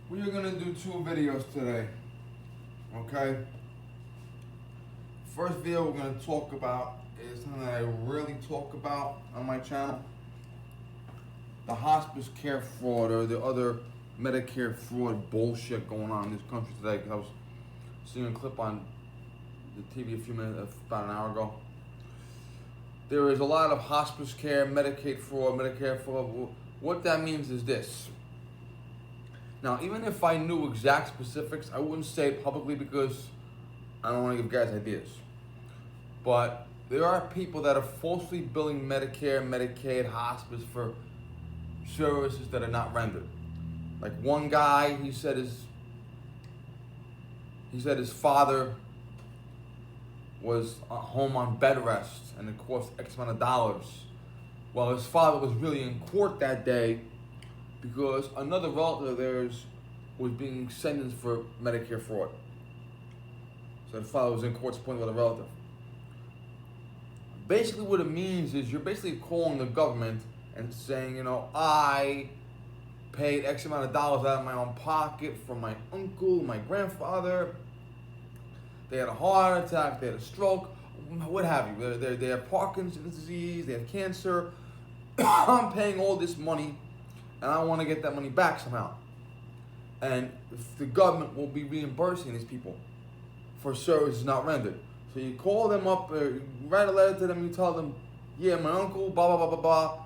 We are gonna do two videos today. Okay. First video we're gonna talk about is something that I rarely talk about on my channel. The hospice care fraud or the other Medicare fraud bullshit going on in this country today. Because I was seeing a clip on the TV about an hour ago. There is a lot of hospice care, Medicaid fraud, Medicare fraud. What that means is this. Now, even if I knew exact specifics, I wouldn't say it publicly because I don't want to give guys ideas. But there are people that are falsely billing Medicare, Medicaid, hospice for services that are not rendered. Like one guy, he said his father was home on bed rest and it cost X amount of dollars. Well, his father was really in court that day because another relative of theirs was being sentenced for Medicare fraud. So the father was in court supporting with a relative. Basically what it means is you're basically calling the government and saying, I paid X amount of dollars out of my own pocket for my uncle, my grandfather. They had a heart attack, they had a stroke, what have you. They have Parkinson's disease, they have cancer. I'm paying all this money and I want to get that money back somehow. And the government will be reimbursing these people for services not rendered. So you call them up, write a letter to them, you tell them, yeah, my uncle, blah, blah, blah, blah, blah,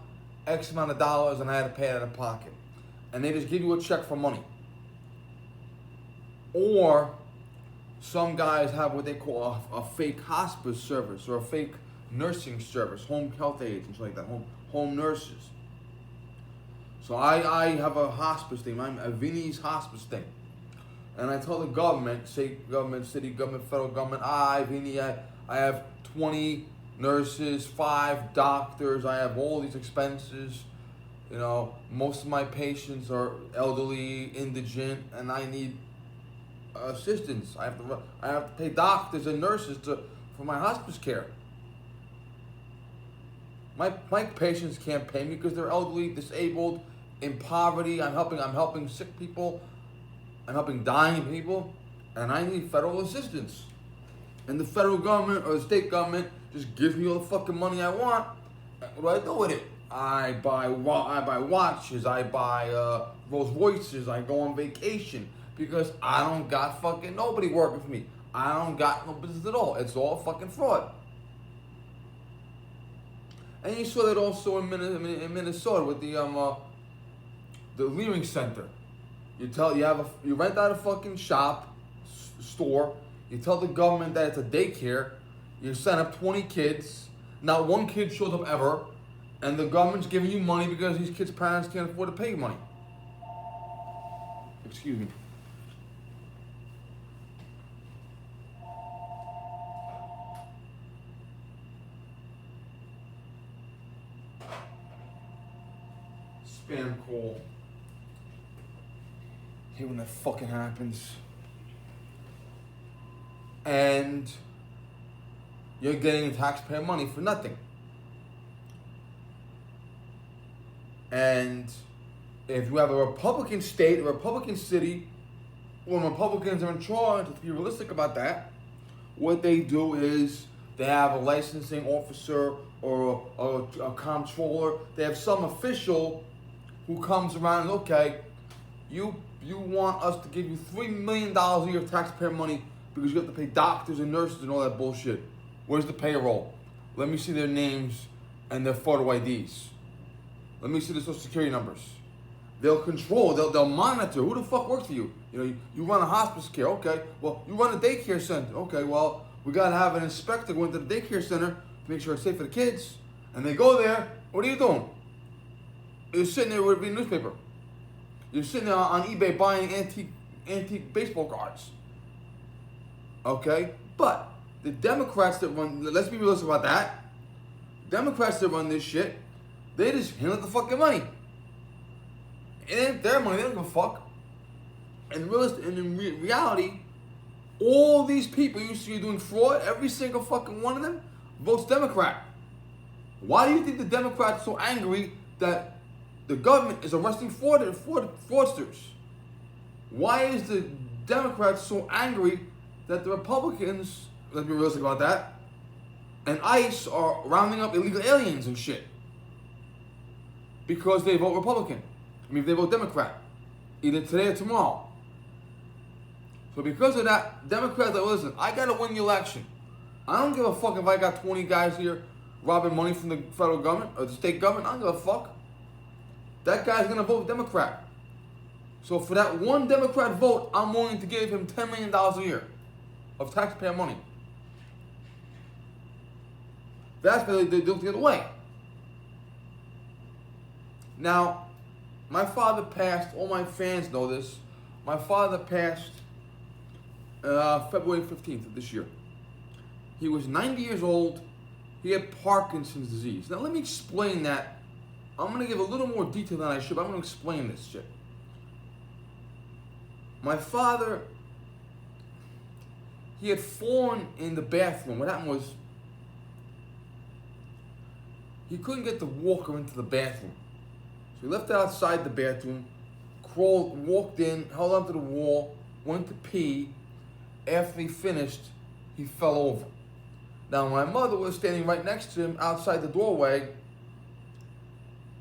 X amount of dollars and I had to pay it out of pocket. And they just give you a check for money. Or some guys have what they call a fake hospice service or a fake nursing service, home health aides and shit like that, home nurses. So I have a hospice thing, I'm a Vinny's hospice thing. And I tell the government, state government, city government, federal government, Vinny, I have 20 nurses, 5 doctors, I have all these expenses. Most of my patients are elderly, indigent, and I need assistance. I have to pay doctors and nurses for my hospice care. My patients can't pay me because they're elderly, disabled, in poverty. I'm helping sick people. I'm helping dying people, and I need federal assistance. And the federal government or the state government just gives me all the fucking money I want. What do I do with it? I buy watches. I buy Rolls Royces. I go on vacation because I don't got fucking nobody working for me. I don't got no business at all. It's all fucking fraud. And you saw that also in Minnesota with the Leering Center. You rent out a fucking store. You tell the government that it's a daycare. You sign up 20 kids. Not one kid shows up ever, and the government's giving you money because these kids' parents can't afford to pay money. Excuse me. Spam call. Hate when that fucking happens. And you're getting taxpayer money for nothing. And if you have a Republican state, a Republican city, when Republicans are in charge, let's be realistic about that, what they do is they have a licensing officer or a comptroller. They have some official who comes around and, okay, you want us to give you $3 million of your taxpayer money because you have to pay doctors and nurses and all that bullshit. Where's the payroll? Let me see their names and their photo IDs. Let me see the social security numbers. They'll control, they'll monitor. Who the fuck works for you? You run a hospice care, okay. Well, you run a daycare center. Okay, well, we gotta have an inspector go into the daycare center to make sure it's safe for the kids. And they go there, what are you doing? You're sitting there reading a newspaper. You're sitting there on eBay buying antique baseball cards. Okay? But the Democrats that run, let's be realistic about that. Democrats that run this shit, they just handle the fucking money. It ain't their money, they don't give a fuck. And in reality, all these people you see doing fraud, every single fucking one of them votes Democrat. Why do you think the Democrats are so angry that the government is arresting fraudsters? Why is the Democrats so angry that the Republicans, let's be realistic about that, and ICE are rounding up illegal aliens and shit? Because they vote Republican. I mean, they vote Democrat. Either today or tomorrow. So because of that, Democrats are, listen, I gotta win the election. I don't give a fuck if I got 20 guys here robbing money from the federal government or the state government. I don't give a fuck. That guy's gonna vote Democrat. So for that one Democrat vote, I'm willing to give him $10 million a year of taxpayer money. That's what they do the other way. Now, my father passed, all my fans know this, my father passed February 15th of this year. He was 90 years old. He had Parkinson's disease. Now let me explain that. I'm going to give a little more detail than I should, but I'm going to explain this shit. My father, he had fallen in the bathroom. What happened was, he couldn't get the walker into the bathroom. So he left it outside the bathroom, crawled, walked in, held onto the wall, went to pee. After he finished, he fell over. Now my mother was standing right next to him outside the doorway,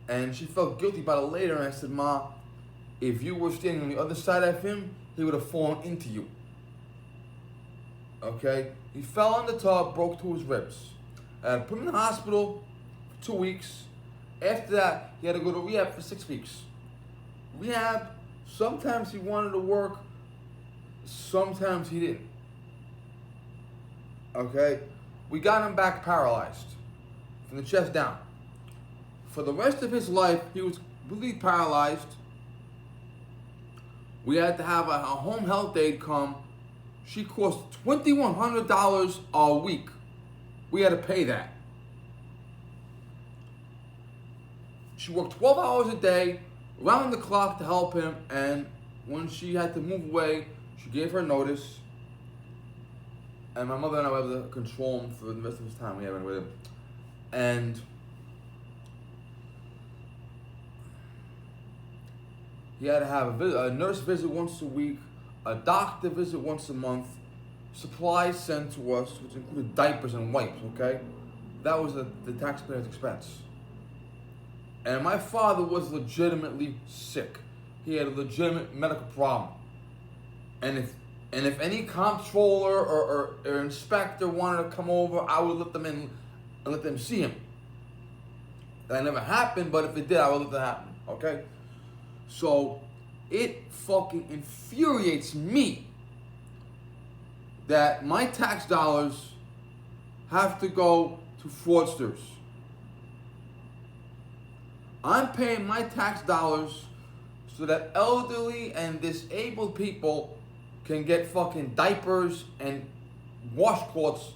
and she felt guilty about it later, and I said, Ma, if you were standing on the other side of him, he would have fallen into you. Okay? He fell in the tub, broke 2 of his ribs. I put him in the hospital for 2 weeks. After that, he had to go to rehab for 6 weeks. Rehab, sometimes he wanted to work, sometimes he didn't. Okay? We got him back paralyzed from the chest down. For the rest of his life, he was completely paralyzed. We had to have a home health aide come. She cost $2,100 a week. We had to pay that. She worked 12 hours a day, around the clock to help him, and when she had to move away, she gave her notice. And my mother and I were able to control him for the rest of his time we had been with him. And he had to have a nurse visit once a week, a doctor visit once a month, supplies sent to us, which included diapers and wipes, okay? That was the taxpayer's expense. And my father was legitimately sick. He had a legitimate medical problem. And if any comptroller or inspector wanted to come over, I would let them in and let them see him. That never happened, but if it did, I would let that happen, okay? So, it fucking infuriates me that my tax dollars have to go to fraudsters. I'm paying my tax dollars so that elderly and disabled people can get fucking diapers and washcloths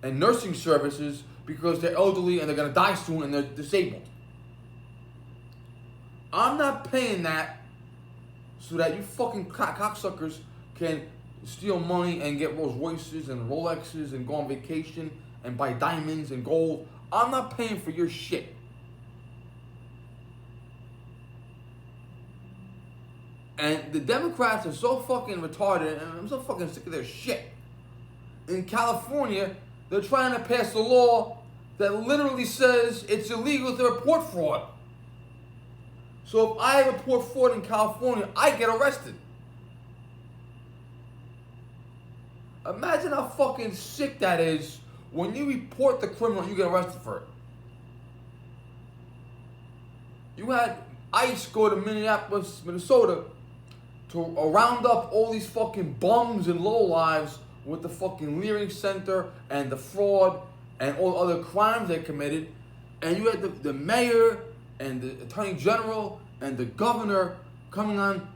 and nursing services because they're elderly and they're gonna die soon and they're disabled. I'm not paying that so that you fucking cocksuckers can steal money and get Rolls Royces and Rolexes and go on vacation and buy diamonds and gold. I'm not paying for your shit. And the Democrats are so fucking retarded, and I'm so fucking sick of their shit. In California, they're trying to pass a law that literally says it's illegal to report fraud. So if I report fraud in California, I get arrested. Imagine how fucking sick that is when you report the criminal and you get arrested for it. You had ICE go to Minneapolis, Minnesota to round up all these fucking bums and lowlives with the fucking Leering Center and the fraud and all other crimes they committed. And you had the mayor and the attorney general and the governor coming on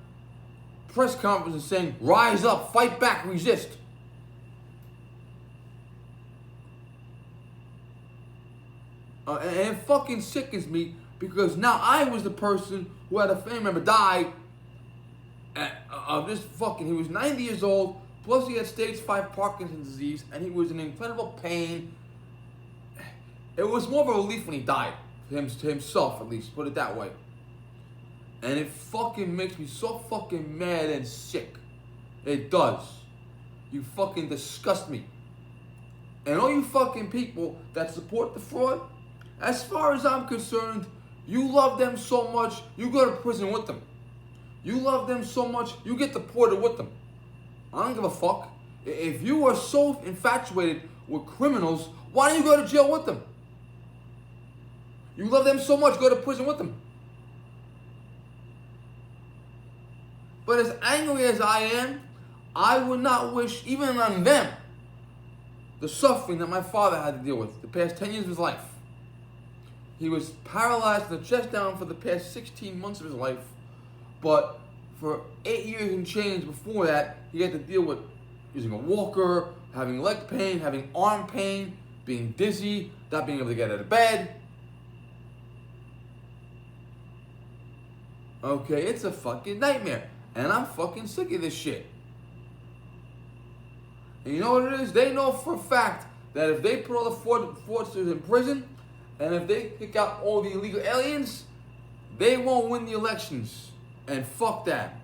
press conferences saying, rise up, fight back, resist. And it fucking sickens me because now I was the person who had a family member die of this fucking, he was 90 years old, plus he had stage 5 Parkinson's disease, and he was in incredible pain. It was more of a relief when he died, to himself at least, put it that way. And it fucking makes me so fucking mad and sick. It does. You fucking disgust me. And all you fucking people that support the fraud, as far as I'm concerned, you love them so much, you go to prison with them. You love them so much, you get deported with them. I don't give a fuck. If you are so infatuated with criminals, why don't you go to jail with them? You love them so much, go to prison with them. But as angry as I am, I would not wish even on them the suffering that my father had to deal with the past 10 years of his life. He was paralyzed from the chest down for the past 16 months of his life. But for 8 years and change before that, he had to deal with using a walker, having leg pain, having arm pain, being dizzy, not being able to get out of bed. Okay, it's a fucking nightmare. And I'm fucking sick of this shit. And you know what it is? They know for a fact that if they put all the fraudsters in prison, and if they kick out all the illegal aliens, they won't win the elections. And fuck that.